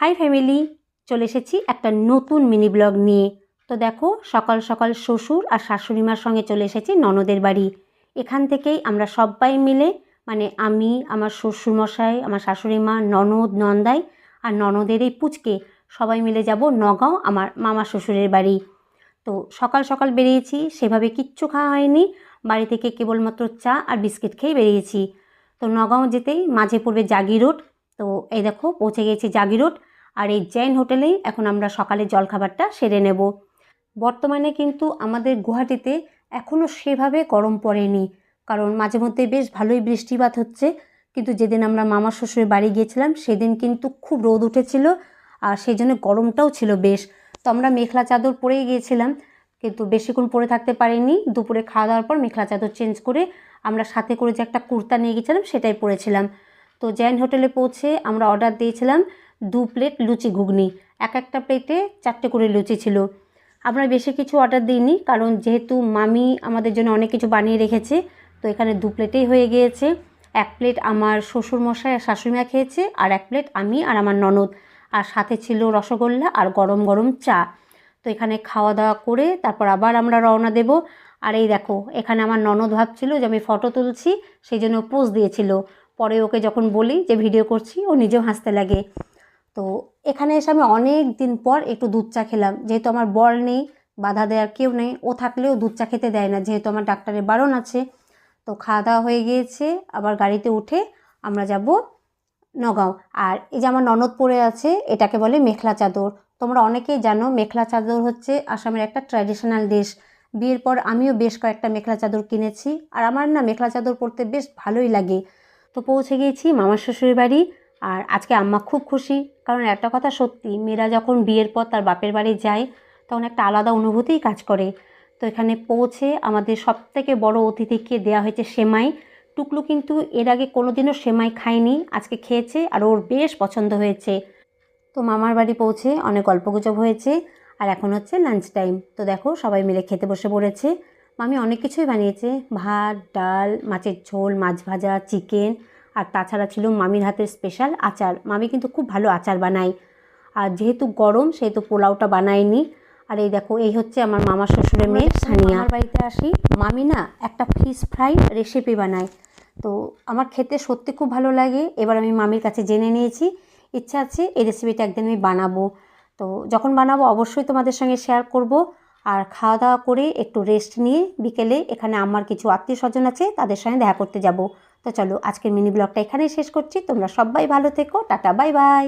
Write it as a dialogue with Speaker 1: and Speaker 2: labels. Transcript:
Speaker 1: High family, চলে এসেছি একটা নতুন মিনি ব্লগ নিয়ে। তো দেখো, সকাল সকাল শ্বশুর আর শাশুড়ি মার সঙ্গে চলে এসেছি ননদের বাড়ি। এখান থেকেই আমরা সবাই মিলে, মানে আমি, আমার শ্বশুরমশাই, আমার শাশুড়ি মা, ননদ, নন্দাই আর ননদের এই পুচকে সবাই মিলে যাব নগাঁও আমার মামা শ্বশুরের বাড়ি। তো সকাল সকাল বেরিয়েছি, সেভাবে কিচ্ছু খাওয়া হয়নি, বাড়ি থেকে কেবলমাত্র চা আর বিস্কিট খেয়ে বেরিয়েছি। তো নগাঁও যেতেই মাঝে পড়বে জাগি রোড। তো এই দেখো পৌঁছে গেছি জাগি রোড, আর এই জৈন হোটেলেই এখন আমরা সকালে জলখাবারটা সেরে নেব। বর্তমানে কিন্তু আমাদের গুয়াহাটিতে এখনও সেভাবে গরম পড়েনি, কারণ মাঝে মধ্যে বেশ ভালোই বৃষ্টিপাত হচ্ছে। কিন্তু যেদিন আমরা মামা শ্বশুরের বাড়ি গিয়েছিলাম সেদিন কিন্তু খুব রোদ উঠেছিল, আর সেই জন্য গরমটাও ছিল বেশ। তো আমরা মেখলা চাদর পরেই গিয়েছিলাম, কিন্তু বেশিক্ষণ পরে থাকতে পারিনি। দুপুরে খাওয়া দাওয়ার পর মেখলা চাদর চেঞ্জ করে আমরা সাথে করে যে একটা কুর্তা নিয়ে গেছিলাম সেটাই পরেছিলাম। তো জৈন হোটেলে পৌঁছে আমরা অর্ডার দিয়েছিলাম 2 প্লেট লুচি ঘুগনি। একটা প্লেটে 4টে করে লুচি ছিল। আমরা বেশি কিছু অর্ডার দিইনি, কারণ যেহেতু মামি আমাদের জন্য অনেক কিছু বানিয়ে রেখেছে, তো এখানে 2 প্লেটেই হয়ে গিয়েছে। 1 প্লেট আমার শ্বশুরমশাই আর শাশুড়িমা খেয়েছে, আর 1 প্লেট আমি আর আমার ননদ, আর সাথে ছিল রসগোল্লা আর গরম গরম চা। তো এখানে খাওয়া দাওয়া করে তারপর আবার আমরা রওনা দেব। আর এই দেখো, এখানে আমার ননদ ভাবছিল যে আমি ফটো তুলছি, সেই জন্য পোজ দিয়েছিল। পরে ওকে যখন বলি যে ভিডিও করছি, ও নিজেও হাসতে লাগে। তো এখানে এসে আমি অনেক দিন পর একটু দুধ চা খেলাম, যেহেতু আমার বর নেই, বাধা দেওয়ার কেউ নেই, ও থাকলেও দুধ চা খেতে দেয় না, যেহেতু আমার ডাক্তারের বারণ আছে। তো খাওয়া দাওয়া হয়ে গিয়েছে, আবার গাড়িতে উঠে আমরা যাব নগাঁও। আর এই যে আমার ননদ পরে আছে, এটাকে বলে মেখলা চাদর। তোমরা অনেকেই জানো মেখলা চাদর হচ্ছে আসামের একটা ট্র্যাডিশনাল ড্রেস। বিয়ের পর আমিও বেশ কয়েকটা মেখলা চাদর কিনেছি, আর আমার না মেখলা চাদর পরতে বেশ ভালোই লাগে। তো পৌঁছে গিয়েছি মামার শ্বশুরের বাড়ি, আর আজকে আম্মা খুব খুশি, কারণ একটা কথা সত্যি, মেয়েরা যখন বিয়ের পর তার বাপের বাড়ি যায় তখন একটা আলাদা অনুভূতিই কাজ করে। তো এখানে পৌঁছে আমাদের সবথেকে বড় অতিথিকে দেওয়া হয়েছে সেমাই। টুকলু কিন্তু এর আগে কোনোদিনও সেমাই খায়নি, আজকে খেয়েছে আর ওর বেশ পছন্দ হয়েছে। তো মামার বাড়ি পৌঁছে অনেক গল্পগুজব হয়েছে, আর এখন হচ্ছে লাঞ্চ টাইম। তো দেখো সবাই মিলে খেতে বসে পড়েছে। মামি অনেক কিছুই বানিয়েছে, ভাত, ডাল, মাছের ঝোল, মাছ ভাজা, চিকেন, আর তাছাড়া ছিল মামির হাতের স্পেশাল আচার। মামি কিন্তু খুব ভালো আচার বানায়। আর যেহেতু গরম সেহেতু পোলাওটা বানায়নি। আর এই দেখো, এই হচ্ছে আমার মামা শ্বশুরের মেয়ে সানিয়া। আমার বাড়িতে আসি, মামি না একটা ফিশ ফ্রাই রেসিপি বানায়। তো আমার খেতে সত্যি খুব ভালো লাগে। এবার আমি মামির কাছে জেনে নিয়েছি, ইচ্ছা আছে এই রেসিপিটা একদিন আমি বানাবো। তো যখন বানাবো অবশ্যই তোমাদের সঙ্গে শেয়ার করব। আর খাওয়া দাওয়া করে একটু রেস্ট নিয়ে বিকেলে এখানে আমার কিছু আত্মীয় স্বজন আছে, তাদের সঙ্গে দেখা করতে যাব। তো চলো আজকের মিনি ব্লগটা এখানেই শেষ করছি। তোমরা সবাই ভালো থেকো, টাটা, বাই বাই।